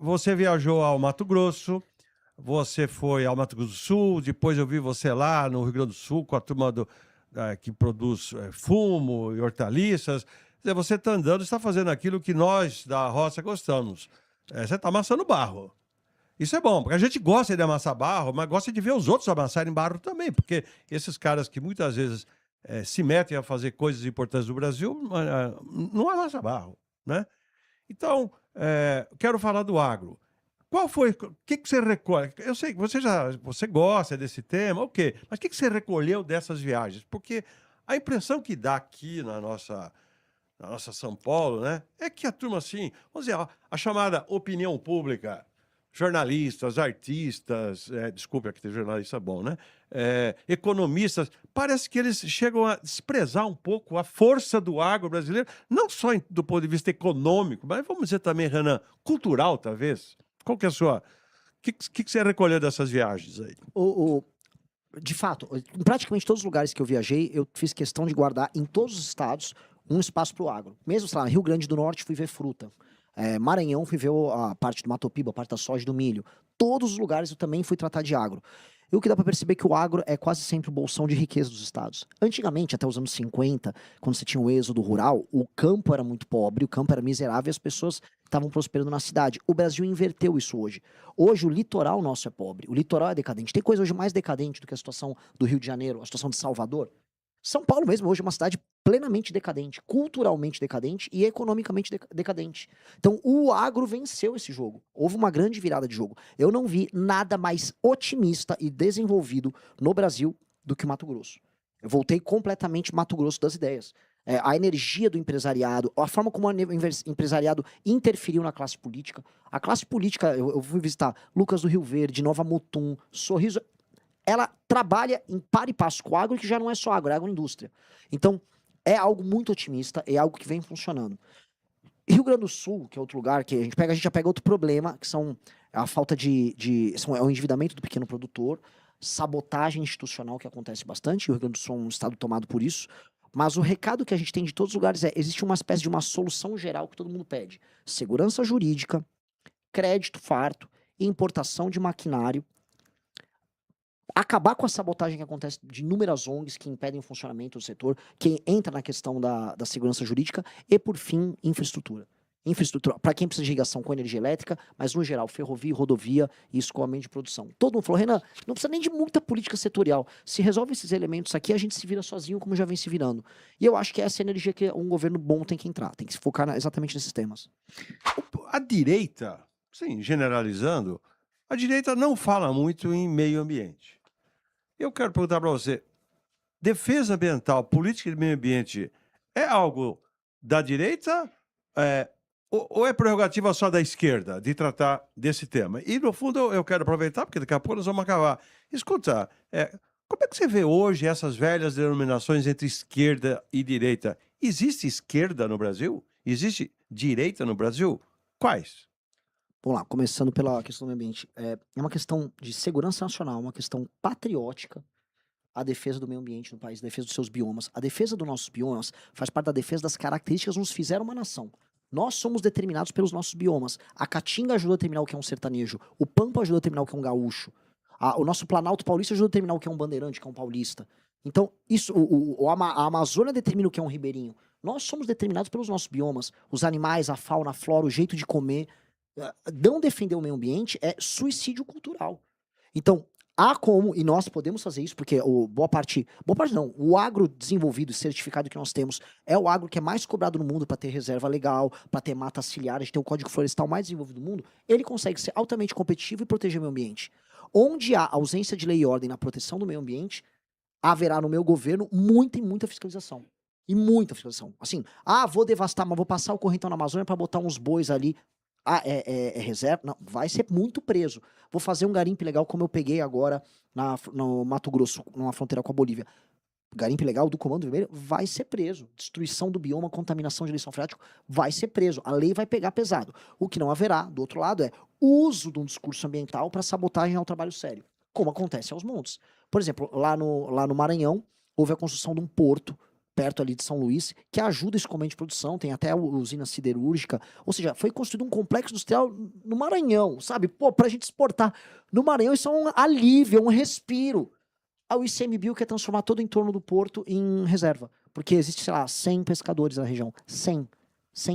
você viajou ao Mato Grosso, você foi ao Mato Grosso do Sul, depois eu vi você lá no Rio Grande do Sul com a turma que produz fumo e hortaliças. Quer dizer, você está andando, está fazendo aquilo que nós da roça gostamos. Você está amassando barro. Isso é bom, porque a gente gosta de amassar barro, mas gosta de ver os outros amassarem barro também, porque esses caras que muitas vezes se metem a fazer coisas importantes do Brasil não amassam barro, né? Então, quero falar do agro. Qual foi, o que você recolhe? Eu sei que você gosta desse tema, ok, mas o que você recolheu dessas viagens? Porque a impressão que dá aqui na nossa São Paulo, né, é que a turma, assim, vamos dizer, a chamada opinião pública, jornalistas, artistas, desculpe, aqui tem jornalista bom, né? Economistas, parece que eles chegam a desprezar um pouco a força do agro brasileiro, não só do ponto de vista econômico, mas vamos dizer também, Renan, cultural, talvez. Qual que é a sua... O que você recolheu dessas viagens aí? De fato, em praticamente todos os lugares que eu viajei, eu fiz questão de guardar em todos os estados um espaço para o agro. Mesmo, sei lá, Rio Grande do Norte fui ver fruta. Maranhão fui ver a parte do Mato Piba, a parte da soja e do milho. Todos os lugares eu também fui tratar de agro. E o que dá para perceber é que o agro é quase sempre o bolsão de riqueza dos estados. Antigamente, até os anos 50, quando você tinha o êxodo rural, o campo era muito pobre, o campo era miserável e as pessoas estavam prosperando na cidade. O Brasil inverteu isso hoje. Hoje o litoral nosso é pobre, o litoral é decadente. Tem coisa hoje mais decadente do que a situação do Rio de Janeiro, a situação de Salvador? São Paulo mesmo hoje é uma cidade plenamente decadente, culturalmente decadente e economicamente decadente. Então o agro venceu esse jogo. Houve uma grande virada de jogo. Eu não vi nada mais otimista e desenvolvido no Brasil do que o Mato Grosso. Eu voltei completamente Mato Grosso das ideias. A energia do empresariado, a forma como o empresariado interferiu na classe política. A classe política, eu fui visitar Lucas do Rio Verde, Nova Mutum, Sorriso, ela trabalha em par e passo com o agro, que já não é só agro, é agroindústria. Então, é algo muito otimista, é algo que vem funcionando. Rio Grande do Sul, que é outro lugar que a gente já pega outro problema, que são a falta é o endividamento do pequeno produtor, sabotagem institucional que acontece bastante. O Rio Grande do Sul é um estado tomado por isso. Mas o recado que a gente tem de todos os lugares existe uma espécie de uma solução geral que todo mundo pede. Segurança jurídica, crédito farto, importação de maquinário, acabar com a sabotagem que acontece de inúmeras ONGs que impedem o funcionamento do setor, que entra na questão da segurança jurídica e, por fim, infraestrutura. Infraestrutura, para quem precisa de ligação com energia elétrica, mas, no geral, ferrovia, rodovia e escoamento de produção. Todo mundo falou, Renan, não precisa nem de muita política setorial. Se resolve esses elementos aqui, a gente se vira sozinho, como já vem se virando. E eu acho que essa é a energia que um governo bom tem que entrar, tem que se focar exatamente nesses temas. A direita, sim, generalizando, a direita não fala muito em meio ambiente. Eu quero perguntar para você, defesa ambiental, política de meio ambiente, é algo da direita ou é prerrogativa só da esquerda de tratar desse tema? E, no fundo, eu quero aproveitar, porque daqui a pouco nós vamos acabar. Escuta, como é que você vê hoje essas velhas denominações entre esquerda e direita? Existe esquerda no Brasil? Existe direita no Brasil? Quais? Vamos lá, começando pela questão do meio ambiente. É uma questão de segurança nacional, uma questão patriótica, a defesa do meio ambiente no país, a defesa dos seus biomas. A defesa dos nossos biomas faz parte da defesa das características que nos fizeram uma nação. Nós somos determinados pelos nossos biomas. A Caatinga ajuda a determinar o que é um sertanejo. O Pampa ajuda a determinar o que é um gaúcho. O nosso Planalto Paulista ajuda a determinar o que é um bandeirante, que é um paulista. Então, isso, a Amazônia determina o que é um ribeirinho. Nós somos determinados pelos nossos biomas. Os animais, a fauna, a flora, o jeito de comer. Não defender o meio ambiente é suicídio cultural. Então, há como, e nós podemos fazer isso, porque boa parte não, o agro desenvolvido e certificado que nós temos é o agro que é mais cobrado no mundo para ter reserva legal, para ter mata ciliar, a gente tem o código florestal mais desenvolvido do mundo, ele consegue ser altamente competitivo e proteger o meio ambiente. Onde há ausência de lei e ordem na proteção do meio ambiente, haverá no meu governo muita e muita fiscalização. E muita fiscalização. Assim, vou devastar, mas vou passar o correntão na Amazônia para botar uns bois ali. É reserva? Não, vai ser muito preso. Vou fazer um garimpe legal como eu peguei agora no Mato Grosso, numa fronteira com a Bolívia. Garimpe legal do Comando Vermelho vai ser preso. Destruição do bioma, contaminação de lençol freático, vai ser preso. A lei vai pegar pesado. O que não haverá, do outro lado, é uso de um discurso ambiental para sabotagem ao trabalho sério, como acontece aos montes. Por exemplo, lá no Maranhão, houve a construção de um porto perto ali de São Luís, que ajuda esse componente de produção, tem até a usina siderúrgica, ou seja, foi construído um complexo industrial no Maranhão, sabe? Pô, pra gente exportar no Maranhão, isso é um alívio, é um respiro. A ICMBio quer transformar todo o entorno do porto em reserva, porque existe, sei lá, 100 pescadores na região, 100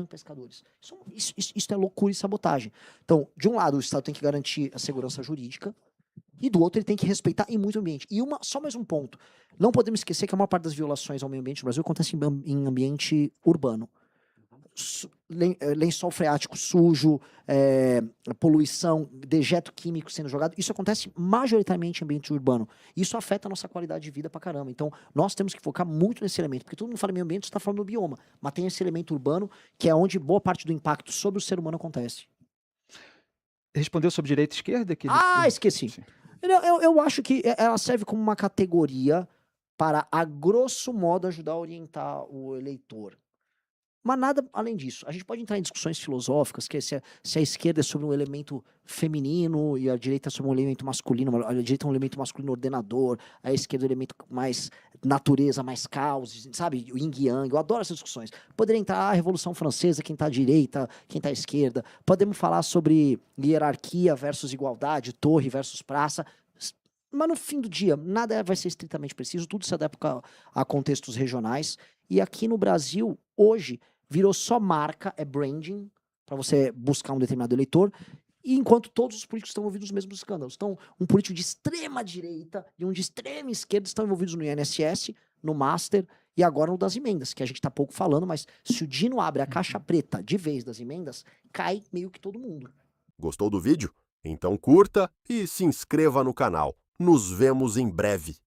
pescadores. Isso é loucura e sabotagem. Então, de um lado, o Estado tem que garantir a segurança jurídica, e do outro ele tem que respeitar e muito o ambiente. E só mais um ponto. Não podemos esquecer que a maior parte das violações ao meio ambiente no Brasil acontece em ambiente urbano. Lençol freático sujo, poluição, dejeto químico sendo jogado, isso acontece majoritariamente em ambiente urbano. Isso afeta a nossa qualidade de vida pra caramba. Então, nós temos que focar muito nesse elemento, porque todo mundo fala em meio ambiente, você está falando do bioma, mas tem esse elemento urbano, que é onde boa parte do impacto sobre o ser humano acontece. Respondeu sobre direita e esquerda? Esqueci. Sim. Eu acho que ela serve como uma categoria para, a grosso modo, ajudar a orientar o eleitor. Mas nada além disso. A gente pode entrar em discussões filosóficas, que se a esquerda é sobre um elemento feminino e a direita é sobre um elemento masculino, a direita é um elemento masculino ordenador, a esquerda é um elemento mais natureza, mais caos, sabe? O yin e yang. Eu adoro essas discussões. Poderia entrar a Revolução Francesa, quem está à direita, quem está à esquerda. Podemos falar sobre hierarquia versus igualdade, torre versus praça. Mas no fim do dia, nada vai ser estritamente preciso, tudo se adapta a contextos regionais. E aqui no Brasil, hoje, virou só marca, é branding, para você buscar um determinado eleitor, e enquanto todos os políticos estão envolvidos nos mesmos escândalos. Então, um político de extrema direita e um de extrema esquerda estão envolvidos no INSS, no Master e agora no das emendas, que a gente está pouco falando, mas se o Dino abre a caixa preta de vez das emendas, cai meio que todo mundo. Gostou do vídeo? Então curta e se inscreva no canal. Nos vemos em breve.